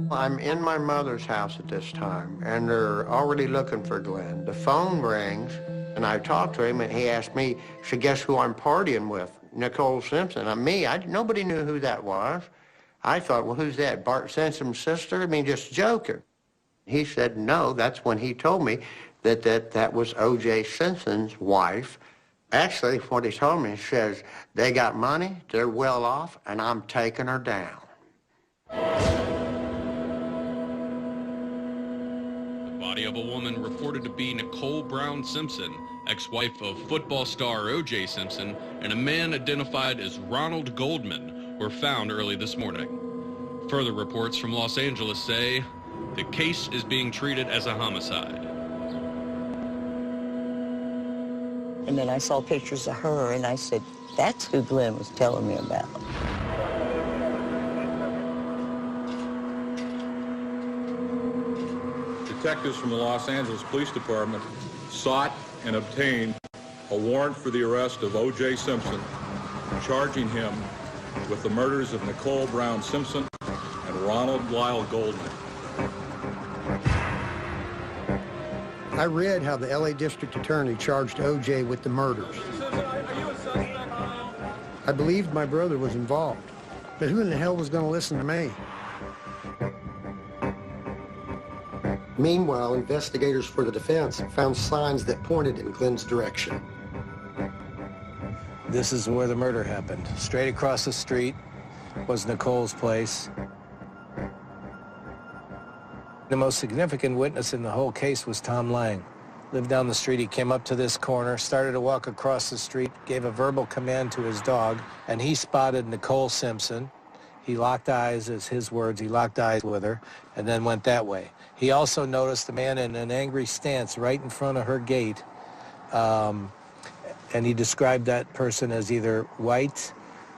I'm in my mother's house at this time, and they're already looking for Glenn. The phone rings, and I talked to him, and he asked me, so guess who I'm partying with? Nicole Simpson. Nobody knew who that was. I thought, well, who's that? Bart Simpson's sister? I mean, just joking. He said, no, that's when he told me that was O.J. Simpson's wife. Actually, what he told me, he says, they got money, they're well off, and I'm taking her down. The body of a woman reported to be Nicole Brown Simpson, ex-wife of football star O.J. Simpson, and a man identified as Ronald Goldman were found early this morning. Further reports from Los Angeles say the case is being treated as a homicide. And then I saw pictures of her, and I said, that's who Glenn was telling me about. Detectives from the Los Angeles Police Department sought and obtained a warrant for the arrest of O.J. Simpson, charging him with the murders of Nicole Brown Simpson and Ronald Lyle Goldman. I read how the L.A. District Attorney charged O.J. with the murders. I believed my brother was involved, but who in the hell was going to listen to me? Meanwhile, investigators for the defense found signs that pointed in Glenn's direction. This is where the murder happened. Straight across the street was Nicole's place. The most significant witness in the whole case was Tom Lang. Lived down the street. He came up to this corner, started to walk across the street, gave a verbal command to his dog, and he spotted Nicole Simpson. He locked eyes, as his words, he locked eyes with her, and then went that way. He also noticed a man in an angry stance right in front of her gate, and he described that person as either white,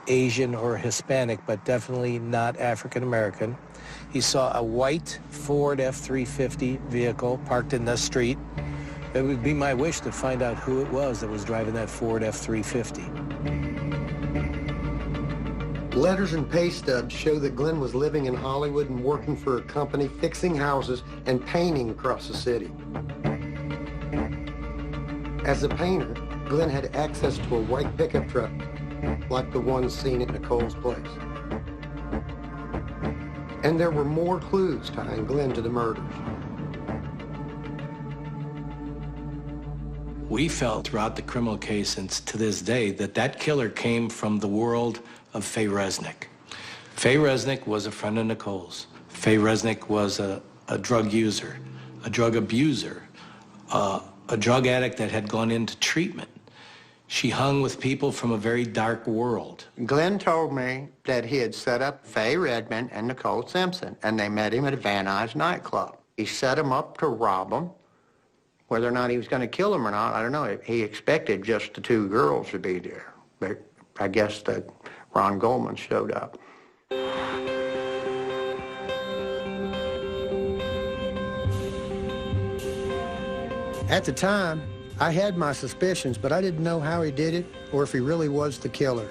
Asian, or Hispanic, but definitely not African American. He saw a white Ford F-350 vehicle parked in the street. It would be my wish to find out who it was that was driving that Ford F-350. Letters and pay stubs show that Glenn was living in Hollywood and working for a company fixing houses and painting across the city. As a painter, Glenn had access to a white pickup truck like the one seen at Nicole's place. And there were more clues tying Glenn to the murders. We felt throughout the criminal case and to this day that killer came from the world of Faye Resnick. Faye Resnick was a friend of Nicole's. Faye Resnick was a drug user, a drug abuser, a drug addict that had gone into treatment. She hung with people from a very dark world. Glenn told me that he had set up Faye Redmond and Nicole Simpson, and they met him at a Van Nuys nightclub. He set them up to rob them. Whether or not he was going to kill them or not, I don't know. He expected just the two girls to be there. But I guess that Ron Goldman showed up. At the time, I had my suspicions, but I didn't know how he did it or if he really was the killer.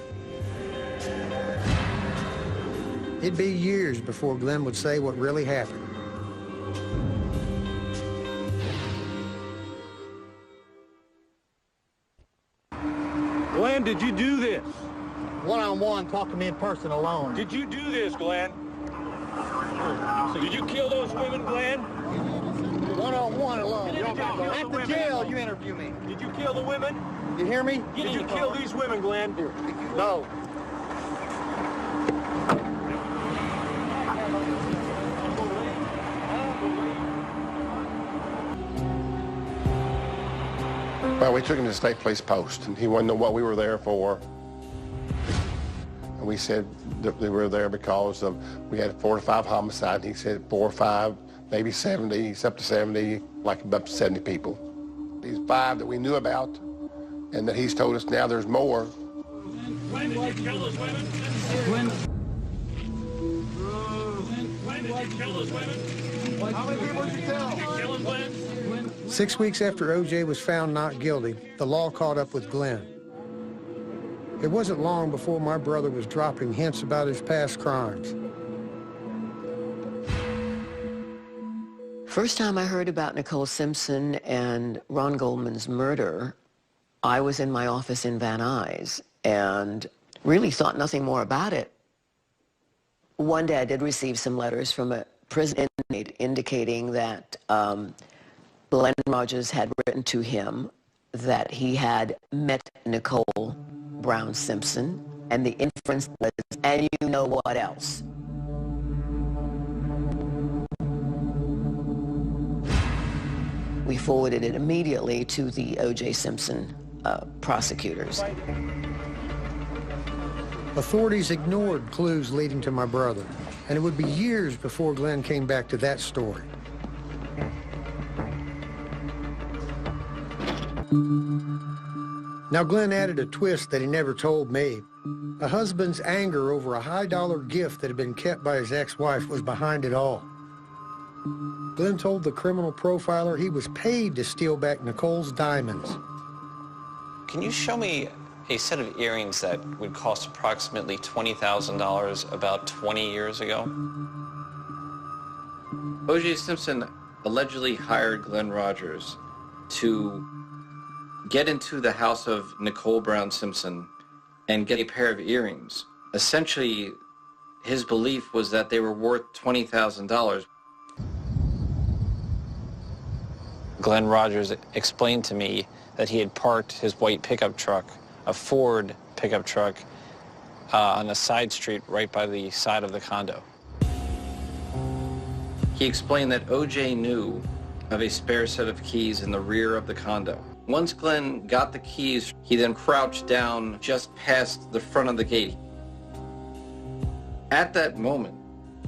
It'd be years before Glenn would say what really happened. Glenn, did you do this? One-on-one, talk to me in person alone. Did you do this, Glenn? Did you kill those women, Glenn? One-on-one alone. At the jail, me. you interview me. Did you kill the women? You hear me? Did you kill these women, Glenn? No. Well, we took him to the state police post, and he wanted to know what we were there for. And we said that we were there because we had 4 to 5 homicides. He said 4 or 5, maybe 70, he's up to 70, like up to 70 people. These 5 that we knew about, and that he's told us now there's more. When did you kill those women? When did you kill those women? How many people did you kill? Did you kill them, Glenn? 6 weeks after O.J. was found not guilty, the law caught up with Glenn. It wasn't long before my brother was dropping hints about his past crimes. First time I heard about Nicole Simpson and Ron Goldman's murder, I was in my office in Van Nuys and really thought nothing more about it. One day I did receive some letters from a prison inmate indicating that Glenn Rogers had written to him that he had met Nicole Brown Simpson, and the inference was, and you know what else? We forwarded it immediately to the O.J. Simpson prosecutors. Authorities ignored clues leading to my brother, and it would be years before Glenn came back to that story. Now, Glenn added a twist that he never told me. A husband's anger over a high-dollar gift that had been kept by his ex-wife was behind it all. Glenn told the criminal profiler he was paid to steal back Nicole's diamonds. Can you show me a set of earrings that would cost approximately $20,000 about 20 years ago? O.J. Simpson allegedly hired Glenn Rogers to get into the house of Nicole Brown Simpson and get a pair of earrings. Essentially, his belief was that they were worth $20,000. Glenn Rogers explained to me that he had parked his white pickup truck, a Ford pickup truck, on a side street right by the side of the condo. He explained that O.J. knew of a spare set of keys in the rear of the condo. Once Glenn got the keys, he then crouched down just past the front of the gate. At that moment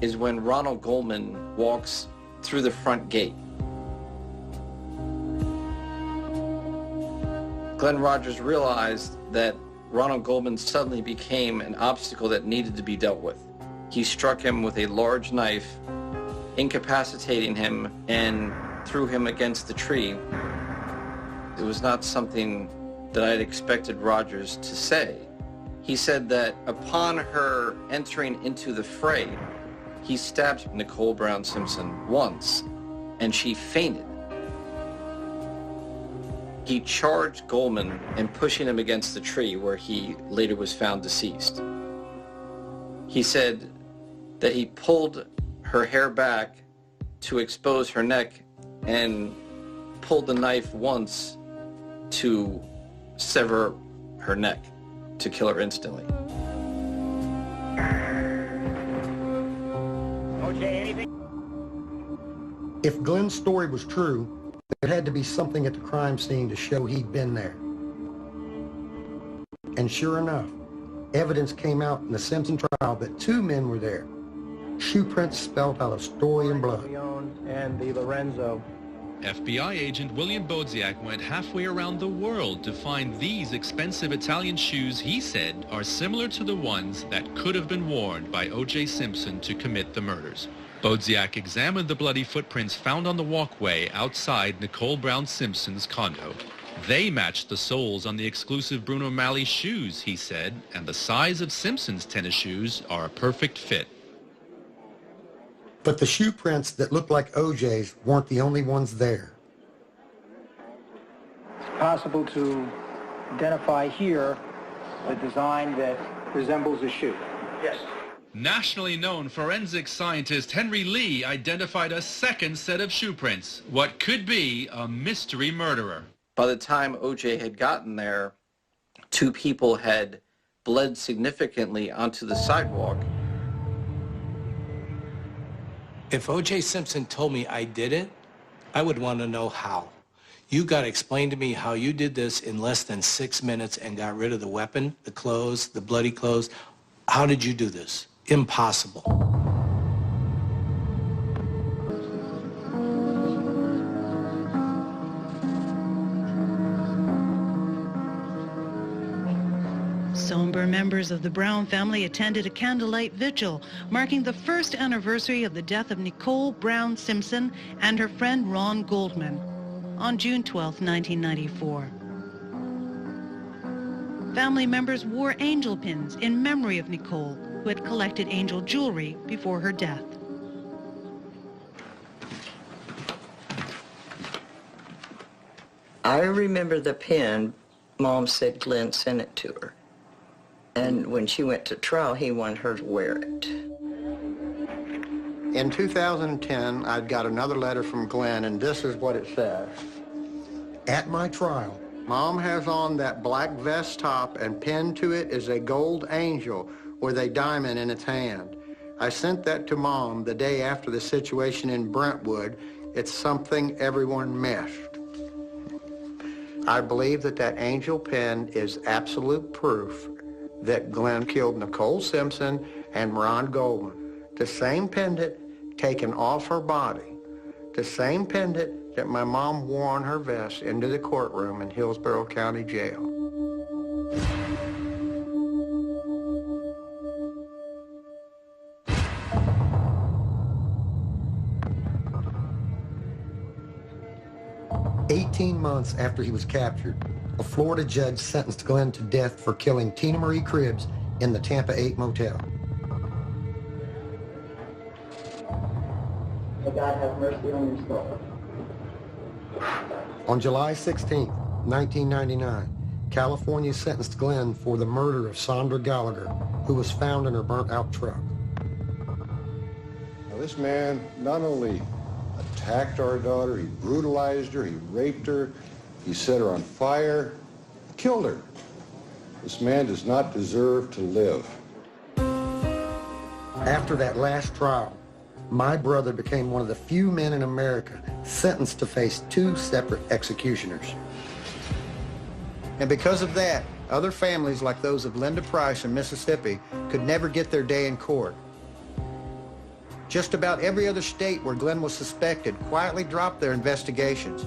is when Ronald Goldman walks through the front gate. Glenn Rogers realized that Ronald Goldman suddenly became an obstacle that needed to be dealt with. He struck him with a large knife, incapacitating him, and threw him against the tree. It was not something that I had expected Rogers to say. He said that upon her entering into the fray, he stabbed Nicole Brown Simpson once, and she fainted. He charged Goldman and pushing him against the tree, where he later was found deceased. He said that he pulled her hair back to expose her neck and pulled the knife once to sever her neck, to kill her instantly. If Glenn's story was true, there had to be something at the crime scene to show he'd been there. And sure enough, evidence came out in the Simpson trial that two men were there. Shoe prints spelled out a story in blood. And the Lorenzo. FBI agent William Bodziak went halfway around the world to find these expensive Italian shoes he said are similar to the ones that could have been worn by O.J. Simpson to commit the murders. Bodziak examined the bloody footprints found on the walkway outside Nicole Brown Simpson's condo. They matched the soles on the exclusive Bruno Malley shoes, he said, and the size of Simpson's tennis shoes are a perfect fit. But the shoe prints that looked like OJ's weren't the only ones there. It's possible to identify here the design that resembles a shoe. Yes. Nationally known forensic scientist Henry Lee identified a second set of shoe prints, what could be a mystery murderer. By the time O.J. had gotten there, two people had bled significantly onto the sidewalk. If O.J. Simpson told me I did it, I would want to know how. You got to explain to me how you did this in less than 6 minutes and got rid of the weapon, the clothes, the bloody clothes. How did you do this? Impossible. Somber members of the Brown family attended a candlelight vigil marking the first anniversary of the death of Nicole Brown Simpson and her friend Ron Goldman on June 12, 1994. Family members wore angel pins in memory of Nicole, who had collected angel jewelry before her death. I remember the pen. Mom said Glenn sent it to her. And when she went to trial, he wanted her to wear it. In 2010, I got another letter from Glenn, and this is what it says. At my trial, Mom has on that black vest top, and pinned to it is a gold angel with a diamond in its hand. I sent that to Mom the day after the situation in Brentwood. It's something everyone missed. I believe that that angel pin is absolute proof that Glenn killed Nicole Simpson and Ron Goldman. The same pendant taken off her body. The same pendant that my mom wore on her vest into the courtroom in Hillsborough County Jail. "18 months after he was captured, a Florida judge sentenced Glenn to death for killing Tina Marie Cribbs in the Tampa 8 motel. May God have mercy on your soul. On July 16, 1999, California sentenced Glenn for the murder of Sandra Gallagher, who was found in her burnt-out truck. Now, this man not only attacked our daughter, he brutalized her, he raped her, he set her on fire, killed her. This man does not deserve to live. After that last trial, my brother became one of the few men in America sentenced to face 2 separate executioners. And because of that, other families like those of Linda Price in Mississippi could never get their day in court. Just about every other state where Glenn was suspected quietly dropped their investigations.